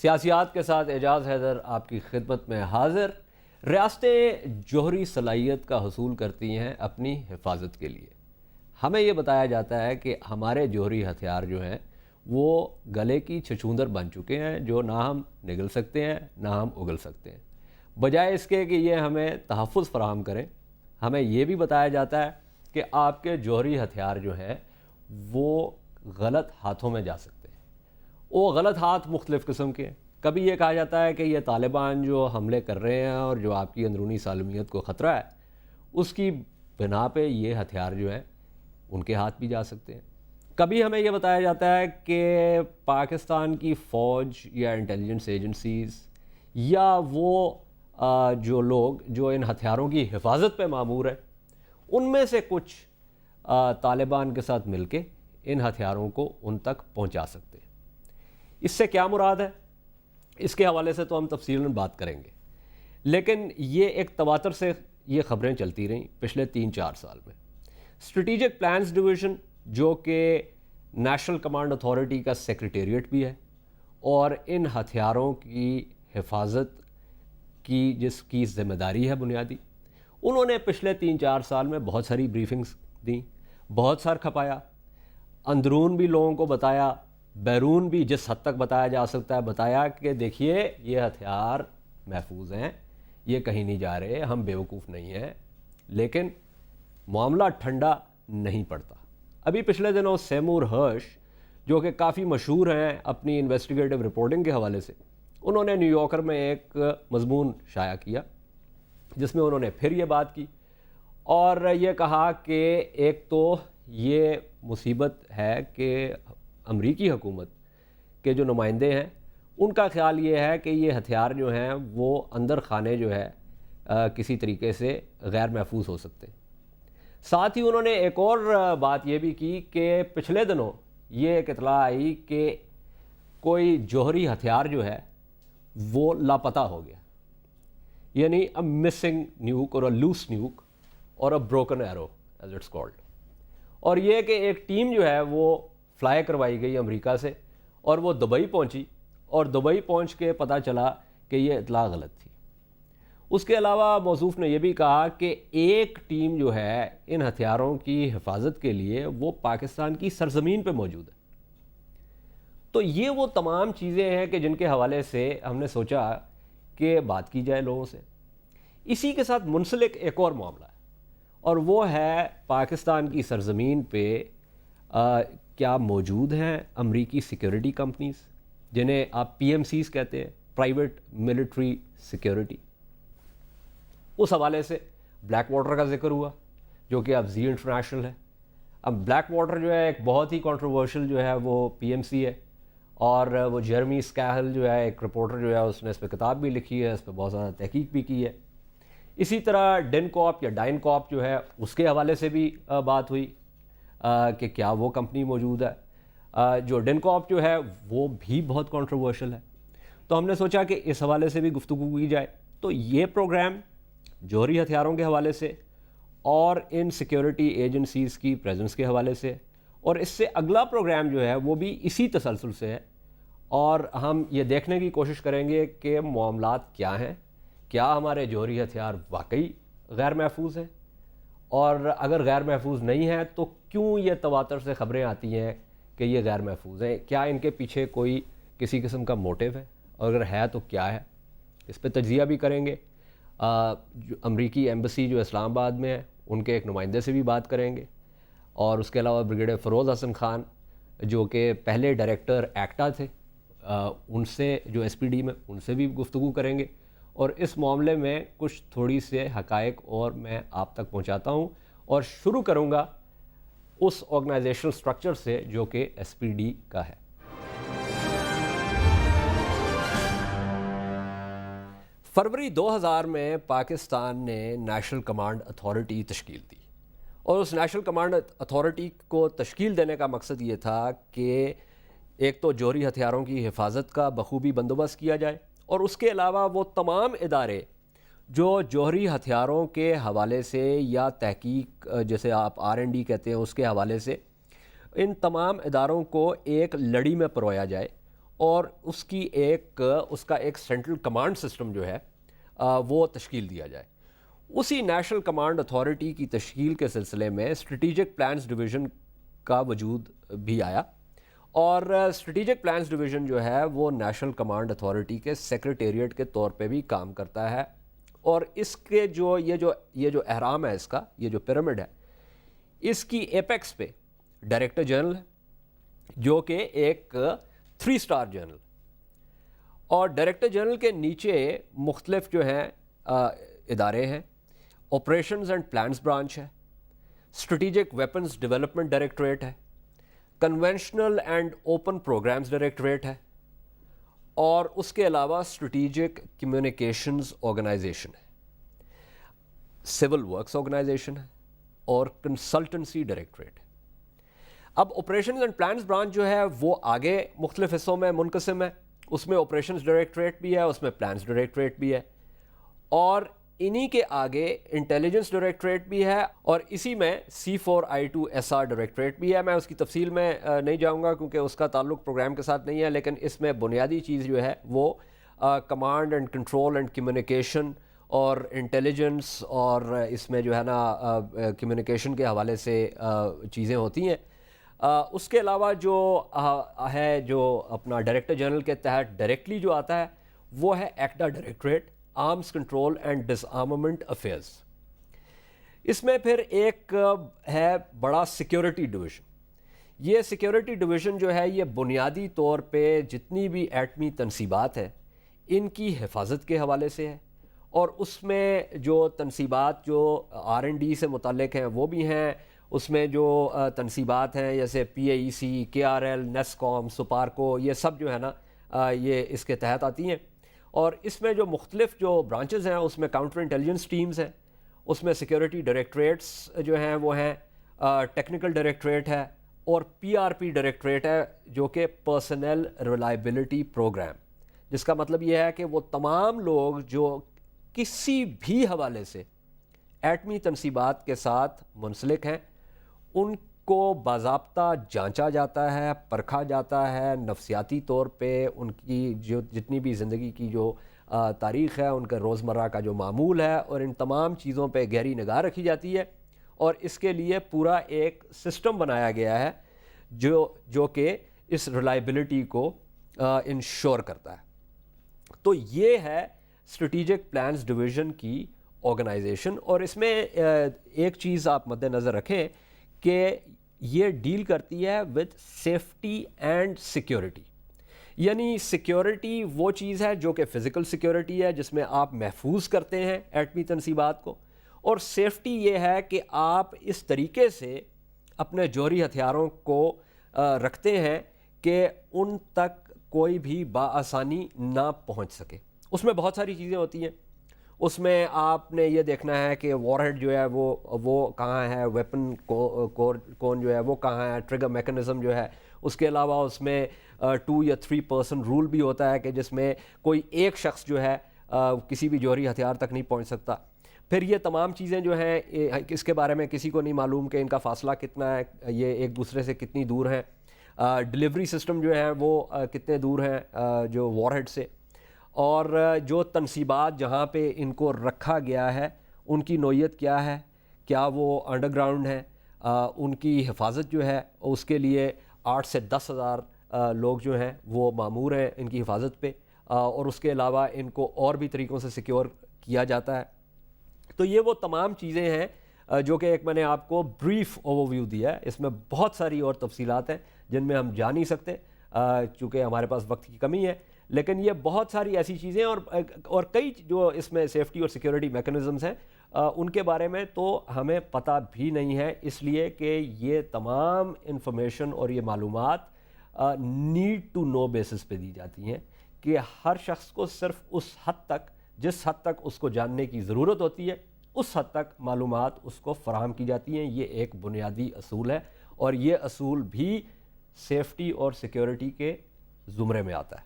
سیاسیات کے ساتھ اعجاز حیدر آپ کی خدمت میں حاضر۔ ریاستیں جوہری صلاحیت کا حصول کرتی ہیں اپنی حفاظت کے لیے۔ ہمیں یہ بتایا جاتا ہے کہ ہمارے جوہری ہتھیار جو ہیں وہ گلے کی چھچھوندر بن چکے ہیں، جو نہ ہم نگل سکتے ہیں نہ ہم اگل سکتے ہیں۔ بجائے اس کے کہ یہ ہمیں تحفظ فراہم کریں، ہمیں یہ بھی بتایا جاتا ہے کہ آپ کے جوہری ہتھیار جو ہیں وہ غلط ہاتھوں میں جا سکتے ہیں۔ وہ غلط ہاتھ مختلف قسم کے ہیں۔ کبھی یہ کہا جاتا ہے کہ یہ طالبان جو حملے کر رہے ہیں اور جو آپ کی اندرونی سالمیت کو خطرہ ہے، اس کی بنا پہ یہ ہتھیار جو ہیں ان کے ہاتھ بھی جا سکتے ہیں۔ کبھی ہمیں یہ بتایا جاتا ہے کہ پاکستان کی فوج یا انٹیلیجنس ایجنسیز یا وہ جو لوگ جو ان ہتھیاروں کی حفاظت پہ مامور ہیں، ان میں سے کچھ طالبان کے ساتھ مل کے ان ہتھیاروں کو ان تک پہنچا سکتے ہیں۔ اس سے کیا مراد ہے، اس کے حوالے سے تو ہم تفصیلاً بات کریں گے، لیکن یہ ایک تواتر سے یہ خبریں چلتی رہیں پچھلے 3-4 سال میں۔ اسٹریٹجک پلانز ڈویژن جو کہ نیشنل کمانڈ اتھارٹی کا سیکریٹریٹ بھی ہے اور ان ہتھیاروں کی حفاظت کی جس کی ذمہ داری ہے بنیادی، انہوں نے پچھلے 3-4 سال میں بہت ساری بریفنگز دیں، بہت سار کھپایا، اندرون بھی لوگوں کو بتایا، بیرون بھی جس حد تک بتایا جا سکتا ہے بتایا کہ دیکھیے یہ ہتھیار محفوظ ہیں، یہ کہیں نہیں جا رہے، ہم بیوقوف نہیں ہیں۔ لیکن معاملہ ٹھنڈا نہیں پڑتا۔ ابھی پچھلے دنوں سیمور ہرش جو کہ کافی مشہور ہیں اپنی انویسٹیگیٹو رپورٹنگ کے حوالے سے، انہوں نے نیو یارکر میں ایک مضمون شائع کیا جس میں انہوں نے پھر یہ بات کی اور یہ کہا کہ ایک تو یہ مصیبت ہے کہ امریکی حکومت کے جو نمائندے ہیں ان کا خیال یہ ہے کہ یہ ہتھیار جو ہیں وہ اندر خانے جو ہے کسی طریقے سے غیر محفوظ ہو سکتے ہیں۔ ساتھ ہی انہوں نے ایک اور بات یہ بھی کی کہ پچھلے دنوں یہ ایک اطلاع آئی کہ کوئی جوہری ہتھیار جو ہے وہ لاپتہ ہو گیا، یعنی اے مسنگ نیوک اور اے لوس نیوک اور a broken arrow as it's called. اور یہ کہ ایک ٹیم جو ہے وہ فلائی کروائی گئی امریکہ سے اور وہ دبئی پہنچی اور دبئی پہنچ کے پتہ چلا کہ یہ اطلاع غلط تھی۔ اس کے علاوہ موصوف نے یہ بھی کہا کہ ایک ٹیم جو ہے ان ہتھیاروں کی حفاظت کے لیے وہ پاکستان کی سرزمین پہ موجود ہے۔ تو یہ وہ تمام چیزیں ہیں کہ جن کے حوالے سے ہم نے سوچا کہ بات کی جائے لوگوں سے۔ اسی کے ساتھ منسلک ایک اور معاملہ ہے اور وہ ہے پاکستان کی سرزمین پہ کیا موجود ہیں امریکی سیکیورٹی کمپنیز جنہیں آپ پی ایم سیز کہتے ہیں، پرائیویٹ ملٹری سیکیورٹی۔ اس حوالے سے بلیک واٹر کا ذکر ہوا جو کہ اب زی انٹرنیشنل ہے۔ اب بلیک واٹر جو ہے ایک بہت ہی کنٹروورشل جو ہے وہ پی ایم سی ہے اور وہ جیرمی اسکیہل جو ہے ایک رپورٹر جو ہے اس نے اس پہ کتاب بھی لکھی ہے، اس پہ بہت زیادہ تحقیق بھی کی ہے۔ اسی طرح ڈن کاپ یا ڈائن کاپ جو ہے اس کے حوالے سے بھی بات ہوئی کہ کیا وہ کمپنی موجود ہے۔ جو ڈن کاپ جو ہے وہ بھی بہت کنٹروورشل ہے، تو ہم نے سوچا کہ اس حوالے سے بھی گفتگو کی جائے۔ تو یہ پروگرام جوہری ہتھیاروں کے حوالے سے اور ان سیکیورٹی ایجنسیز کی پریزنس کے حوالے سے، اور اس سے اگلا پروگرام جو ہے وہ بھی اسی تسلسل سے ہے، اور ہم یہ دیکھنے کی کوشش کریں گے کہ معاملات کیا ہیں، کیا ہمارے جوہری ہتھیار واقعی غیر محفوظ ہیں، اور اگر غیر محفوظ نہیں ہیں تو کیوں یہ تواتر سے خبریں آتی ہیں کہ یہ غیر محفوظ ہیں، کیا ان کے پیچھے کوئی کسی قسم کا موٹیو ہے، اور اگر ہے تو کیا ہے۔ اس پہ تجزیہ بھی کریں گے۔ جو امریکی ایمبیسی جو اسلام آباد میں ہے ان کے ایک نمائندے سے بھی بات کریں گے، اور اس کے علاوہ بریگیڈیئر فیروز حسن خان جو کہ پہلے ڈائریکٹر ایکٹا تھے، ان سے جو ایس پی ڈی میں، ان سے بھی گفتگو کریں گے، اور اس معاملے میں کچھ تھوڑی سے حقائق اور میں آپ تک پہنچاتا ہوں، اور شروع کروں گا اس آرگنائزیشنل سٹرکچر سے جو کہ ایس پی ڈی کا ہے۔ فروری 2000 میں پاکستان نے نیشنل کمانڈ اتھارٹی تشکیل دی، اور اس نیشنل کمانڈ اتھارٹی کو تشکیل دینے کا مقصد یہ تھا کہ ایک تو جوہری ہتھیاروں کی حفاظت کا بخوبی بندوبست کیا جائے، اور اس کے علاوہ وہ تمام ادارے جو جوہری ہتھیاروں کے حوالے سے یا تحقیق جیسے آپ R&D کہتے ہیں اس کے حوالے سے، ان تمام اداروں کو ایک لڑی میں پرویا جائے اور اس کا ایک سینٹرل کمانڈ سسٹم جو ہے وہ تشکیل دیا جائے۔ اسی نیشنل کمانڈ اتھارٹی کی تشکیل کے سلسلے میں اسٹریٹجک پلانز ڈویژن کا وجود بھی آیا، اور اسٹریٹجک پلانز ڈویژن جو ہے وہ نیشنل کمانڈ اتھارٹی کے سیکریٹریٹ کے طور پہ بھی کام کرتا ہے، اور اس کے یہ جو اہرام ہے، اس کا یہ جو پیرامڈ ہے، اس کی ایپیکس پہ ڈائریکٹر جنرل ہے جو کہ ایک 3 اسٹار جنرل، اور ڈائریکٹر جنرل کے نیچے مختلف جو ہیں ادارے ہیں۔ آپریشنز اینڈ پلانز برانچ ہے، اسٹریٹجک ویپنز ڈیولپمنٹ ڈائریکٹوریٹ ہے، conventional and open programmes directorate ہے، اور اس کے علاوہ اسٹریٹجک کمیونیکیشنز آرگنائزیشن ہے، سول ورکس آرگنائزیشن ہے، اور کنسلٹنسی ڈائریکٹوریٹ ہے۔ اب آپریشنز اینڈ پلانز برانچ جو ہے وہ آگے مختلف حصوں میں منقسم ہے، اس میں آپریشنز ڈائریکٹوریٹ بھی ہے، اس میں پلانز ڈائریکٹوریٹ بھی ہے، اور انہی کے آگے انٹیلیجنس ڈائریکٹوریٹ بھی ہے، اور اسی میں C4I2SR ڈائریکٹوریٹ بھی ہے۔ میں اس کی تفصیل میں نہیں جاؤں گا کیونکہ اس کا تعلق پروگرام کے ساتھ نہیں ہے، لیکن اس میں بنیادی چیز جو ہے وہ command and control and communication اور انٹیلیجنس، اور اس میں جو ہے نا کمیونیکیشن کے حوالے سے چیزیں ہوتی ہیں۔ اس کے علاوہ جو ہے جو اپنا ڈائریکٹر جنرل کے تحت ڈائریکٹلی جو آتا ہے وہ ہے ایکٹا directorate, arms control and disarmament affairs. اس میں پھر ایک ہے بڑا سیکیورٹی ڈویژن۔ یہ سیکیورٹی ڈویژن جو ہے یہ بنیادی طور پہ جتنی بھی ایٹمی تنصیبات ہیں ان کی حفاظت کے حوالے سے ہے، اور اس میں جو تنصیبات جو R&D سے متعلق ہیں وہ بھی ہیں، اس میں جو تنصیبات ہیں جیسے PAEC، KRL، NESCOM، سپارکو، یہ سب جو ہے نا یہ اس کے تحت آتی ہیں۔ اور اس میں جو مختلف جو برانچز ہیں اس میں کاؤنٹر انٹیلیجنس ٹیمز ہیں، اس میں سیکیورٹی ڈائریکٹوریٹس جو ہیں وہ ہیں، ٹیکنیکل ڈائریکٹوریٹ ہے، اور PRP ڈائریکٹوریٹ ہے جو کہ پرسنل ریلائبلٹی پروگرام، جس کا مطلب یہ ہے کہ وہ تمام لوگ جو کسی بھی حوالے سے ایٹمی تنصیبات کے ساتھ منسلک ہیں ان کو باضابطہ جانچا جاتا ہے، پرکھا جاتا ہے، نفسیاتی طور پہ ان کی جو جتنی بھی زندگی کی جو تاریخ ہے، ان کا روزمرہ کا جو معمول ہے، اور ان تمام چیزوں پہ گہری نگاہ رکھی جاتی ہے، اور اس کے لیے پورا ایک سسٹم بنایا گیا ہے جو کہ اس ریلائبلٹی کو انشور کرتا ہے۔ تو یہ ہے اسٹریٹجک پلانز ڈویژن کی آرگنائزیشن، اور اس میں ایک چیز آپ مد نظر رکھیں کہ یہ ڈیل کرتی ہے ود سیفٹی اینڈ سیکیورٹی، یعنی سیکیورٹی وہ چیز ہے جو کہ فزیکل سیکیورٹی ہے جس میں آپ محفوظ کرتے ہیں ایٹمی تنصیبات کو، اور سیفٹی یہ ہے کہ آپ اس طریقے سے اپنے جوہری ہتھیاروں کو رکھتے ہیں کہ ان تک کوئی بھی بآسانی نہ پہنچ سکے۔ اس میں بہت ساری چیزیں ہوتی ہیں، اس میں آپ نے یہ دیکھنا ہے کہ وار ہیڈ جو ہے وہ کہاں ہے، ویپن کون جو ہے وہ کہاں ہے، ٹریگر میکنزم جو ہے، اس کے علاوہ اس میں 2 یا 3 پرسن رول بھی ہوتا ہے کہ جس میں کوئی ایک شخص جو ہے کسی بھی جوہری ہتھیار تک نہیں پہنچ سکتا۔ پھر یہ تمام چیزیں جو ہیں اس کے بارے میں کسی کو نہیں معلوم کہ ان کا فاصلہ کتنا ہے، یہ ایک دوسرے سے کتنی دور ہیں، ڈیلیوری سسٹم جو ہیں وہ کتنے دور ہیں جو وار ہیڈ سے، اور جو تنصیبات جہاں پہ ان کو رکھا گیا ہے ان کی نوعیت کیا ہے، کیا وہ انڈر گراؤنڈ ہیں، ان کی حفاظت جو ہے اس کے لیے 8 سے 10 ہزار لوگ جو ہیں وہ مامور ہیں ان کی حفاظت پہ، اور اس کے علاوہ ان کو اور بھی طریقوں سے سیکیور کیا جاتا ہے۔ تو یہ وہ تمام چیزیں ہیں جو کہ ایک میں نے آپ کو بریف اوور ویو دیا ہے، اس میں بہت ساری اور تفصیلات ہیں جن میں ہم جا نہیں سکتے چونکہ ہمارے پاس وقت کی کمی ہے، لیکن یہ بہت ساری ایسی چیزیں اور کئی جو اس میں سیفٹی اور سیکیورٹی میکنزمز ہیں ان کے بارے میں تو ہمیں پتہ بھی نہیں ہے، اس لیے کہ یہ تمام انفارمیشن اور یہ معلومات نیڈ ٹو نو بیسس پہ دی جاتی ہیں کہ ہر شخص کو صرف اس حد تک جس حد تک اس کو جاننے کی ضرورت ہوتی ہے اس حد تک معلومات اس کو فراہم کی جاتی ہیں۔ یہ ایک بنیادی اصول ہے، اور یہ اصول بھی سیفٹی اور سیکیورٹی کے زمرے میں آتا ہے۔